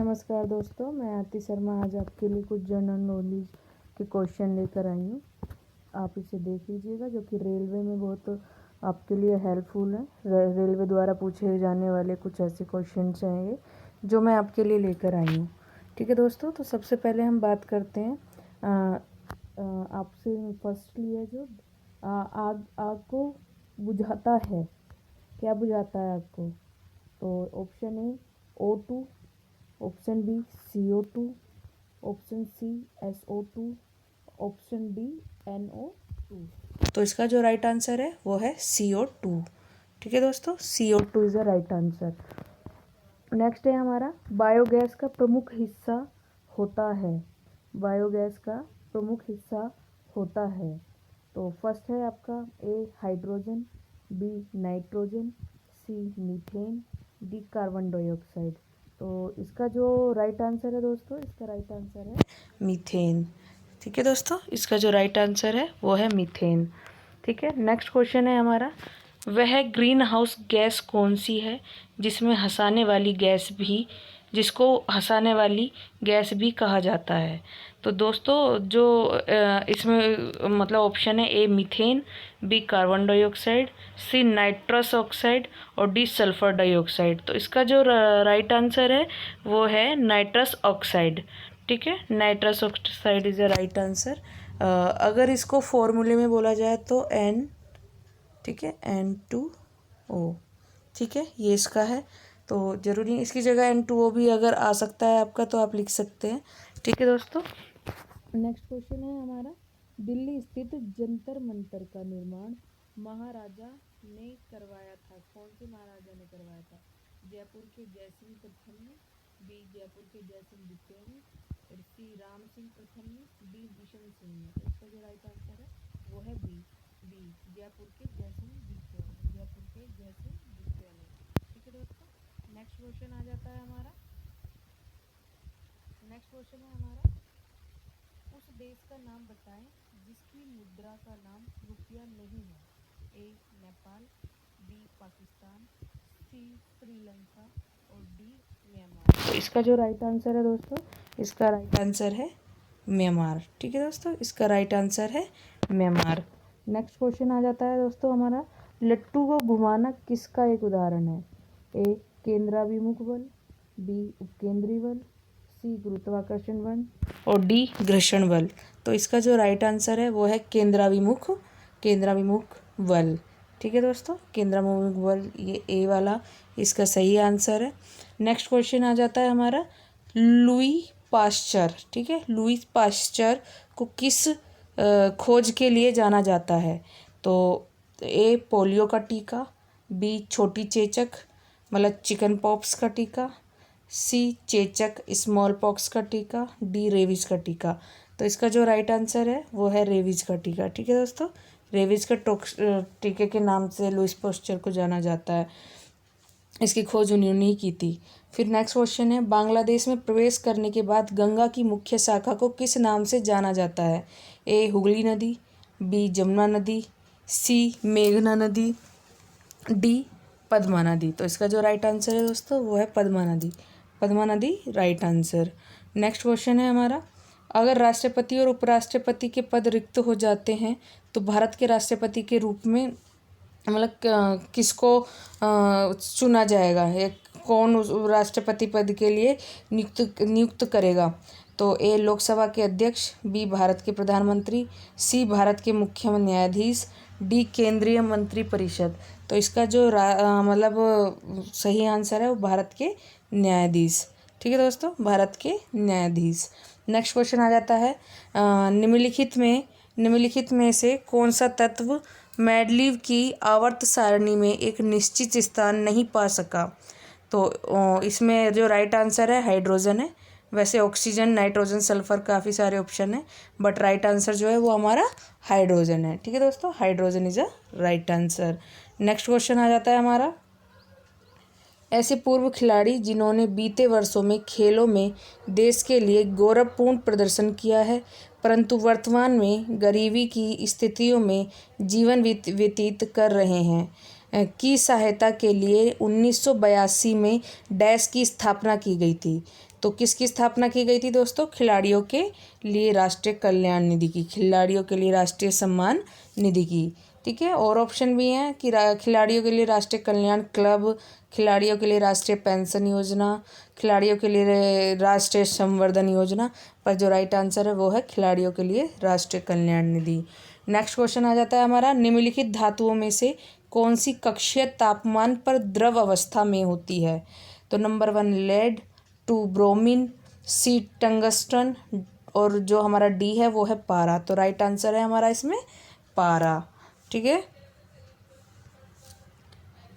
नमस्कार दोस्तों, मैं आरती शर्मा आज आपके लिए कुछ जनरल नॉलेज के क्वेश्चन लेकर आई हूँ। आप इसे देख लीजिएगा, जो कि रेलवे में बहुत आपके लिए हेल्पफुल है। रेलवे द्वारा पूछे जाने वाले कुछ ऐसे क्वेश्चन हैं ये जो मैं आपके लिए लेकर आई हूँ। ठीक है दोस्तों, तो सबसे पहले हम बात करते हैं आपसे। फर्स्टली है जो आग को बुझाता है, क्या बुझाता है आग को? तो option A O2, option B CO2, option C SO2, option D NO2। तो इसका जो राइट आंसर है वो है CO2। ठीक है दोस्तों, CO2 is the right answer. Next है हमारा, बायोगैस का प्रमुख हिस्सा होता है। बायोगैस का प्रमुख हिस्सा होता है। तो फर्स्ट है आपका ए हाइड्रोजन, बी नाइट्रोजन, सी मीथेन, डी कार्बन डाइऑक्साइड। तो इसका जो राइट आंसर है दोस्तों, इसका राइट आंसर है मीथेन। ठीक है दोस्तों, इसका जो राइट आंसर है वो है मीथेन। ठीक है, नेक्स्ट क्वेश्चन है हमारा, वह ग्रीन हाउस गैस कौन सी है जिसको हंसाने वाली गैस भी कहा जाता है? तो दोस्तों जो इसमें मतलब ऑप्शन है A methane, B carbon dioxide, C nitrous oxide और डी सल्फर डाइऑक्साइड। तो इसका जो राइट आंसर है वो है नाइट्रस ऑक्साइड। ठीक है, nitrous oxide is the right answer. अगर इसको फॉर्मूले में बोला जाए तो N, ठीक है, N2O। ठीक है, ये इसका है। तो ज़रूरी इसकी जगह N2O भी अगर आ सकता है आपका तो आप लिख सकते हैं। ठीक है दोस्तों, नेक्स्ट क्वेश्चन है हमारा, दिल्ली स्थित जंतर मंतर का निर्माण महाराजा ने करवाया था? कौन से महाराजा ने करवाया था? जयपुर के जयसिंह प्रथम ने, बी जयपुर के जयसिंह द्वितीय ने, और सी राम सिंह प्रथम ने, डी बिशन सिंह ने। तो इसका जो राइट आंसर है वो है बी जयपुर के जयसिंह द्वितीय ने, जयपुर के जयसिंह द्वितीय ने। ठीक है दोस्तों, नेक्स्ट क्वेश्चन आ जाता है हमारा। नेक्स्ट क्वेश्चन है हमारा, उस देश का नाम बताएं जिसकी मुद्रा का नाम रुपया नहीं है। ए नेपाल, बी पाकिस्तान, सी श्रीलंका और डी म्यांमार। तो इसका जो राइट आंसर है दोस्तों, इसका राइट आंसर है म्यांमार। ठीक है दोस्तों, इसका राइट आंसर है म्यांमार। नेक्स्ट क्वेश्चन आ जाता है दोस्तों हमारा, लट्टू को घुमाना किसका एक उदाहरण है? ए केंद्राभिमुख बल, बी उपकेंद्री बल, सी गुरुत्वाकर्षण बल और डी घर्षण बल। तो इसका जो राइट आंसर है वो है केंद्राभिमुख बल। ठीक है दोस्तों, केंद्राभिमुख बल, ये ए वाला इसका सही आंसर है। नेक्स्ट क्वेश्चन आ जाता है हमारा, लुई पाश्चर। ठीक है, लुई पाश्चर को किस खोज के लिए जाना जाता है? तो ए पोलियो का टीका, बी छोटी चेचक मतलब चिकन पॉक्स का टीका, सी चेचक स्मॉल पॉक्स का टीका, डी रेबीज का टीका। तो इसका जो राइट आंसर है वो है रेबीज का टीका। ठीक है दोस्तों, रेबीज का टीके के नाम से लुई पाश्चर को जाना जाता है। इसकी खोज उन्होंने ही की थी। फिर नेक्स्ट क्वेश्चन है, बांग्लादेश में प्रवेश करने के बाद गंगा की मुख्य शाखा को किस नाम से जाना जाता है? ए हुगली नदी, बी जमुना नदी, सी मेघना नदी, डी पद्मा नदी। तो इसका जो राइट आंसर है दोस्तों वो है पद्मा नदी राइट आंसर। नेक्स्ट क्वेश्चन है हमारा, अगर राष्ट्रपति और उपराष्ट्रपति के पद रिक्त हो जाते हैं तो भारत के राष्ट्रपति के रूप में मतलब किसको चुना जाएगा? कौन उस राष्ट्रपति पद के लिए नियुक्त करेगा? तो ए लोकसभा के अध्यक्ष, बी भारत के प्रधानमंत्री, सी भारत के मुख्य न्यायाधीश, डी केंद्रीय मंत्री परिषद। तो इसका जो मतलब सही आंसर है वो भारत के न्यायाधीश। ठीक है दोस्तों, भारत के न्यायाधीश। नेक्स्ट क्वेश्चन आ जाता है, निम्नलिखित में से कौन सा तत्व मैडलीव की आवर्त सारणी में एक निश्चित स्थान नहीं पा सका? तो इसमें जो राइट आंसर है हाइड्रोजन है। वैसे ऑक्सीजन, नाइट्रोजन, सल्फर काफ़ी सारे ऑप्शन है, बट राइट आंसर जो है वो हमारा हाइड्रोजन है। ठीक है दोस्तों, hydrogen is a right answer. Next question आ जाता है हमारा, ऐसे पूर्व खिलाड़ी जिन्होंने बीते वर्षों में खेलों में देश के लिए गौरवपूर्ण प्रदर्शन किया है परंतु वर्तमान में गरीबी की स्थितियों में जीवन व्यतीत कर रहे हैं की सहायता के लिए 1982 में डैश की स्थापना की गई थी। तो किसकी स्थापना की गई थी दोस्तों? खिलाड़ियों के लिए राष्ट्रीय कल्याण निधि की, खिलाड़ियों के लिए राष्ट्रीय सम्मान निधि की। ठीक है, और ऑप्शन भी हैं कि खिलाड़ियों के लिए राष्ट्रीय कल्याण क्लब, खिलाड़ियों के लिए राष्ट्रीय पेंशन योजना, खिलाड़ियों के लिए राष्ट्रीय संवर्धन योजना, पर जो राइट आंसर है वो है खिलाड़ियों के लिए राष्ट्रीय कल्याण निधि। नेक्स्ट क्वेश्चन आ जाता है हमारा, निम्नलिखित धातुओं में से कौन सी कक्षीय तापमान पर द्रव अवस्था में होती है? तो नंबर 1 लेड, 2 ब्रोमीन, सी टंगस्टन, और जो हमारा डी है वो है पारा। तो राइट आंसर है हमारा इसमें पारा। ठीक है,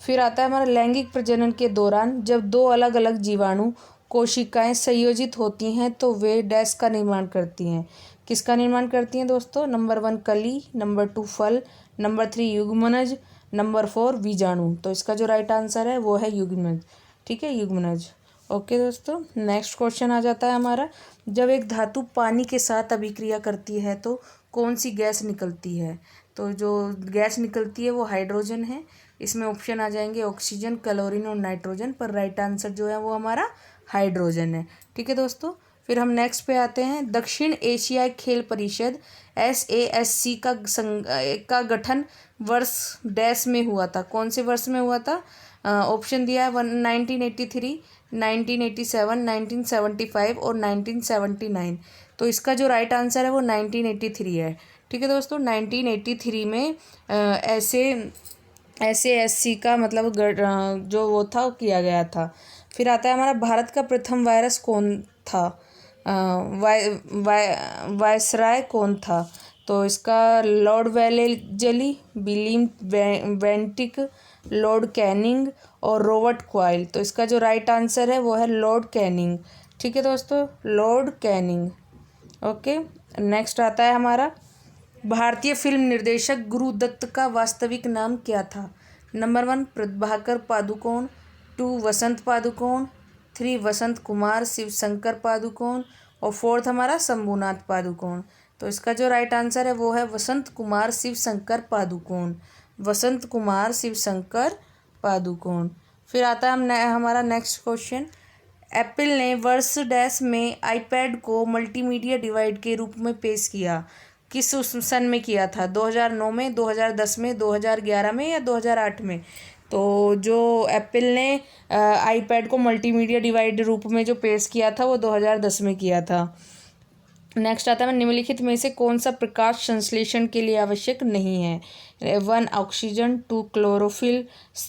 फिर आता है हमारा लैंगिक प्रजनन के दौरान जब दो अलग अलग जीवाणु कोशिकाएं संयोजित होती हैं तो वे डैश का निर्माण करती हैं। किसका निर्माण करती हैं दोस्तों? नंबर 1 कली, नंबर 2 फल, नंबर 3 युग्मनज, नंबर 4 बीजाणु। तो इसका जो राइट आंसर है वो है युग्मनज। ठीक है, युग्मनज। ओके दोस्तों, नेक्स्ट क्वेश्चन आ जाता है हमारा, जब एक धातु पानी के साथ अभिक्रिया करती है तो कौन सी गैस निकलती है? तो जो गैस निकलती है वो हाइड्रोजन है। इसमें ऑप्शन आ जाएंगे ऑक्सीजन, क्लोरीन और नाइट्रोजन, पर राइट आंसर जो है वो हमारा हाइड्रोजन है। ठीक है दोस्तों, फिर हम नेक्स्ट पे आते हैं, दक्षिण एशियाई खेल परिषद SASC का गठन वर्ष डैश में हुआ था? कौन से वर्ष में हुआ था? ऑप्शन दिया है 1983, 1987, 1975 और 1979। तो इसका जो राइट आंसर है वो 1983 है। ठीक है दोस्तों, 1983 में SASC का मतलब जो वो था वो किया गया था। फिर आता है हमारा, भारत का प्रथम वायरस कौन था? वायसराय कौन था? तो इसका Lord Wellesley, William Bentinck, Lord Canning और रॉबर्ट क्वाइल। तो इसका जो राइट आंसर है वो है लॉर्ड कैनिंग। ठीक है दोस्तों, लॉर्ड कैनिंग। ओके, नेक्स्ट आता है हमारा, भारतीय फिल्म निर्देशक गुरुदत्त का वास्तविक नाम क्या था? नंबर 1 प्रभाकर पादुकोण, 2 वसंत पादुकोण, 3 वसंत कुमार शिवशंकर पादुकोण और 4th हमारा शंभुनाथ पादुकोण। तो इसका जो राइट आंसर है वो है वसंत कुमार शिवशंकर पादुकोण। वसंत कुमार शिवशंकर पादुकोण। फिर आता है हमारा नेक्स्ट क्वेश्चन, एप्पल ने वर्ष डैश में आईपैड को मल्टीमीडिया डिवाइस के रूप में पेश किया? किस सन में किया था? 2009 में, 2010 में, 2011 में या 2008 में? तो जो एप्पल ने आईपैड को मल्टीमीडिया डिवाइस रूप में जो पेश किया था वो 2010 में किया था। नेक्स्ट आता है, निम्नलिखित में से कौन सा प्रकाश संश्लेषण के लिए आवश्यक नहीं है? 1 ऑक्सीजन, 2 क्लोरोफिल,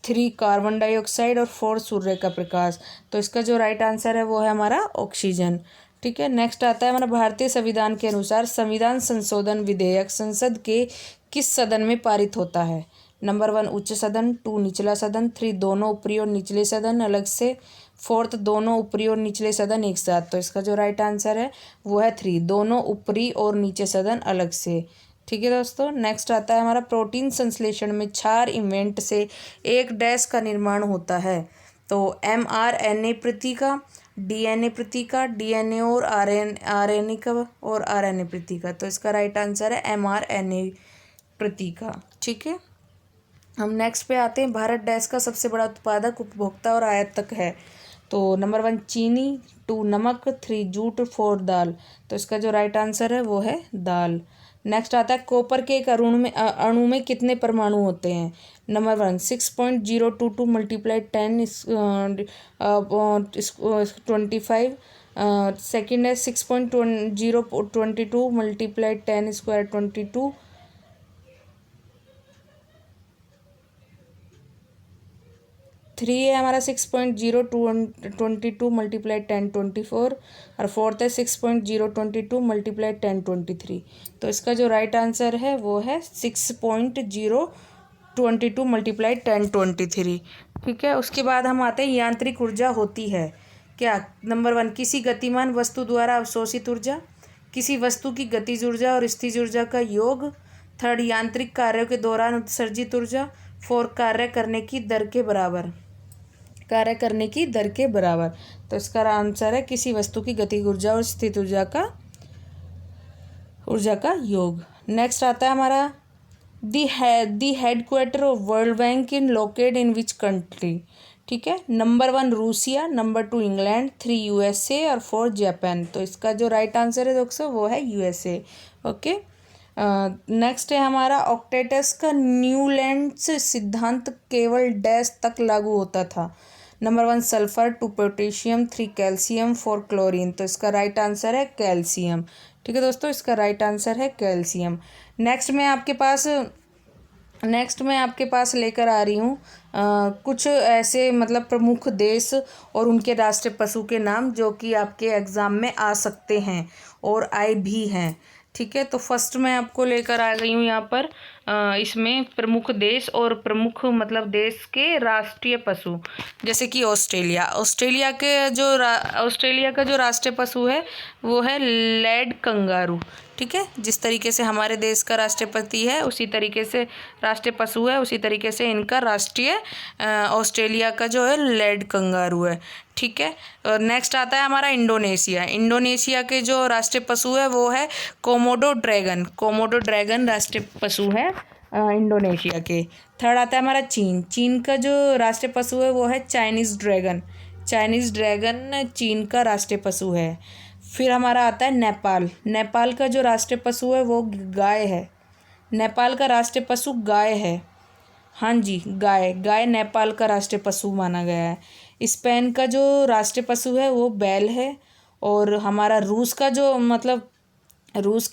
3 कार्बन डाइऑक्साइड और 4 सूर्य का प्रकाश। तो इसका जो राइट आंसर है वो है हमारा ऑक्सीजन। ठीक है, नेक्स्ट आता है हमारा, भारतीय संविधान के अनुसार संविधान संशोधन विधेयक संसद के किस सदन में पारित होता है? नंबर 1 उच्च सदन, 2 निचला सदन, 3 दोनों ऊपरी और निचले सदन अलग से, 4th दोनों ऊपरी और निचले सदन एक साथ। तो इसका जो राइट आंसर है वो है 3 दोनों ऊपरी और नीचे सदन अलग से। ठीक है दोस्तों, नेक्स्ट आता है हमारा, प्रोटीन संश्लेषण में क्षार इवेंट से एक डैश का निर्माण होता है? तो mRNA प्रतीका, DNA प्रतीका, DNA और RNA का और RNA प्रतीका। तो इसका राइट आंसर है mRNA प्रतीका। ठीक है, हम नेक्स्ट पे आते हैं, भारत डैश का सबसे बड़ा उत्पादक, उपभोक्ता और आयातक है? तो नंबर 1 चीनी, 2 नमक, 3 जूट, 4 दाल। तो इसका जो राइट आंसर है वो है दाल। नेक्स्ट आता है, कॉपर के एक अणु में कितने परमाणु होते हैं? नंबर 1 6.022 मल्टीप्लाई 10 25, सेकेंड है 6.022 मल्टीप्लाई 10 स्क्वायर 22, 3 है हमारा 6.022 मल्टीप्लाई 10 24 और 4th है 6.022 मल्टीप्लाई 10 23। तो इसका जो राइट आंसर है वो है 6.022 मल्टीप्लाई 10 23। ठीक है, उसके बाद हम आते हैं, यांत्रिक ऊर्जा होती है क्या? नंबर 1 किसी गतिमान वस्तु द्वारा अवशोषित ऊर्जा, किसी वस्तु की गतिज ऊर्जा और स्थिज ऊर्जा का योग, 3rd यांत्रिक कार्यों के दौरान उत्सर्जित ऊर्जा, 4 कार्य करने की दर के बराबर। तो इसका आंसर है किसी वस्तु की गतिज ऊर्जा और स्थित ऊर्जा का योग। नेक्स्ट आता है हमारा, the headquarter of World Bank in located in which country? ठीक है। Number 1 Russia, number 2 England, 3 USA और 4 जापान। तो इसका जो राइट आंसर है दोस्तों वो है यूएसए। ओके। नेक्स्ट है हमारा ऑक्टेटस का न्यूलैंड्स सिद्धांत केवल डैश तक लागू होता था। Number 1 sulphur, 2 potassium, 3 calcium, 4 chlorine. तो इसका राइट आंसर है कैल्शियम। ठीक है दोस्तों, इसका राइट आंसर है कैल्शियम। नेक्स्ट मैं आपके पास लेकर आ रही हूँ कुछ ऐसे मतलब प्रमुख देश और उनके राष्ट्रीय पशु के नाम जो कि आपके एग्ज़ाम में आ सकते हैं और आए भी हैं। ठीक है, तो फर्स्ट मैं आपको लेकर आ गई हूँ यहाँ पर इसमें प्रमुख देश और प्रमुख मतलब देश के राष्ट्रीय पशु, जैसे कि ऑस्ट्रेलिया का जो राष्ट्रीय पशु है वो है लेड कंगारू। ठीक है, जिस तरीके से हमारे देश का राष्ट्रपति है उसी तरीके से राष्ट्रीय पशु है, उसी तरीके से इनका राष्ट्रीय ऑस्ट्रेलिया का जो है लेड कंगारू है। ठीक है, और नेक्स्ट आता है हमारा इंडोनेशिया के जो राष्ट्रीय पशु है वो है कोमोडो ड्रैगन राष्ट्रीय पशु है इंडोनेशिया के। थर्ड आता है हमारा चीन का जो राष्ट्रीय पशु है वो है चाइनीज़ ड्रैगन चीन का राष्ट्रीय पशु है। फिर हमारा आता है नेपाल का जो राष्ट्रीय पशु है वो गाय है। नेपाल का राष्ट्रीय पशु गाय है। हाँ जी, गाय नेपाल का राष्ट्रीय पशु माना गया है। स्पेन का जो राष्ट्रीय पशु है वो बैल है। और हमारा रूस के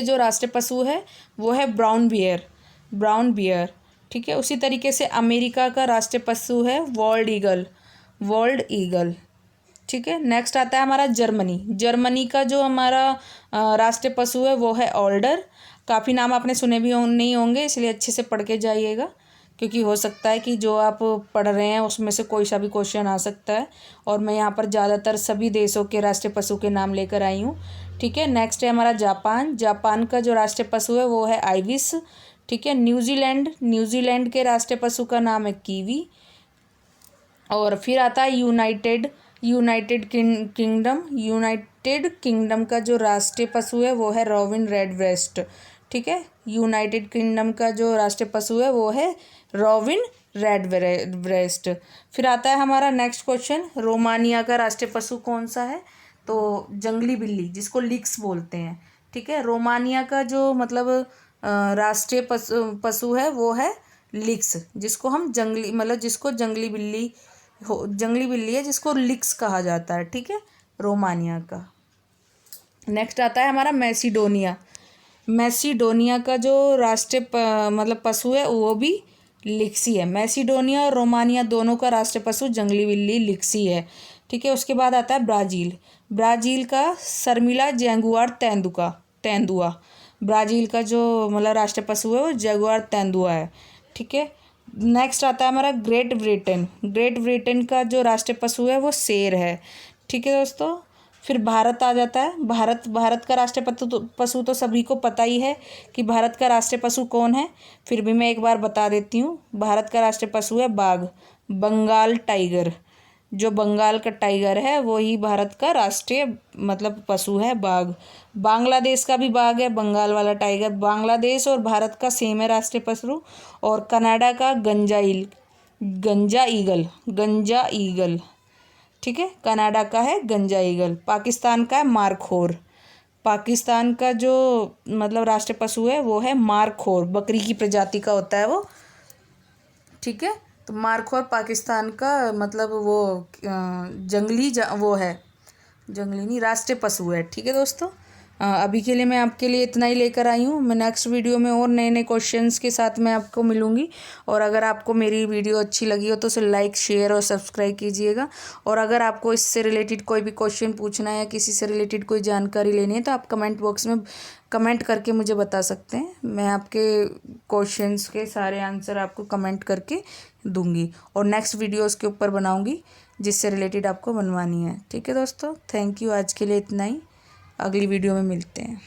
जो राष्ट्रीय पशु है वो है ब्राउन बियर। ठीक है, उसी तरीके से अमेरिका का राष्ट्रीय पशु है वॉल्ड ईगल। ठीक है, नेक्स्ट आता है हमारा जर्मनी का जो हमारा राष्ट्रीय पशु है वो है ऑल्डर। काफ़ी नाम आपने सुने भी नहीं होंगे, इसलिए अच्छे से पढ़ के जाइएगा, क्योंकि हो सकता है कि जो आप पढ़ रहे हैं उसमें से कोई सा भी क्वेश्चन आ सकता है। और मैं यहाँ पर ज़्यादातर सभी देशों के राष्ट्रीय पशु के नाम लेकर आई हूँ। ठीक है, नेक्स्ट है हमारा जापान का जो राष्ट्रीय पशु है वो है आइबिस। ठीक है, न्यूजीलैंड के राष्ट्रीय पशु का नाम है कीवी। और फिर आता है यूनाइटेड किंगडम का जो राष्ट्रीय पशु है वो है रॉबिन रेडब्रेस्ट। ठीक है, यूनाइटेड किंगडम का जो राष्ट्रीय पशु है वो है रॉबिन रेडब्रेस्ट। फिर आता है हमारा नेक्स्ट क्वेश्चन, रोमानिया का राष्ट्रीय पशु कौन सा है? तो जंगली बिल्ली, जिसको लिक्स बोलते हैं। ठीक है, रोमानिया का जो मतलब राष्ट्रीय पशु है वो है लिक्स, जिसको हम जिसको जंगली बिल्ली है, जिसको लिक्स कहा जाता है। ठीक है, रोमानिया का। नेक्स्ट आता है हमारा मैसिडोनिया का जो राष्ट्रीय पशु है वो भी लिक्सी है। मैसिडोनिया और रोमानिया दोनों का राष्ट्रीय पशु जंगली बिल्ली लिक्सी है। ठीक है, उसके बाद आता है ब्राज़ील का शर्मिला जैगुआर तेंदुआ। ब्राज़ील का जो राष्ट्रीय पशु है वो जैगुआर तेंदुआ है। ठीक है, नेक्स्ट आता है हमारा ग्रेट ब्रिटेन का जो राष्ट्रीय पशु है वो शेर है। ठीक है दोस्तों, फिर भारत आ जाता है। भारत का राष्ट्रीय पशु तो सभी को पता ही है कि भारत का राष्ट्रीय पशु कौन है, फिर भी मैं एक बार बता देती हूँ। भारत का राष्ट्रीय पशु है बंगाल टाइगर। जो बंगाल का टाइगर है वही भारत का राष्ट्रीय पशु है बाघ। बांग्लादेश का भी बाघ है, बंगाल वाला टाइगर। बांग्लादेश और भारत का सेम है राष्ट्रीय पशु। और कनाडा का गंजा ईगल। ठीक है, कनाडा का है गंजा ईगल। पाकिस्तान का है मारखोर। पाकिस्तान का जो राष्ट्रीय पशु है वो है मारखोर, बकरी की प्रजाति का होता है वो। ठीक है, तो मारखोर पाकिस्तान का वो जंगली नहीं, राष्ट्रीय पशु है। ठीक है दोस्तों, अभी के लिए मैं आपके लिए इतना ही लेकर आई हूँ। मैं नेक्स्ट वीडियो में और नए क्वेश्चंस के साथ मैं आपको मिलूँगी। और अगर आपको मेरी वीडियो अच्छी लगी हो तो उसे लाइक, शेयर और सब्सक्राइब कीजिएगा। और अगर आपको इससे रिलेटेड कोई भी क्वेश्चन पूछना है या किसी से रिलेटेड कोई जानकारी लेनी है तो आप कमेंट बॉक्स में कमेंट करके मुझे बता सकते हैं। मैं आपके क्वेश्चंस के सारे आंसर आपको कमेंट करके दूँगी और नेक्स्ट वीडियो उसके ऊपर बनाऊँगी जिससे रिलेटेड आपको बनवानी है। ठीक है दोस्तों, थैंक यू। आज के लिए इतना ही, अगली वीडियो में मिलते हैं।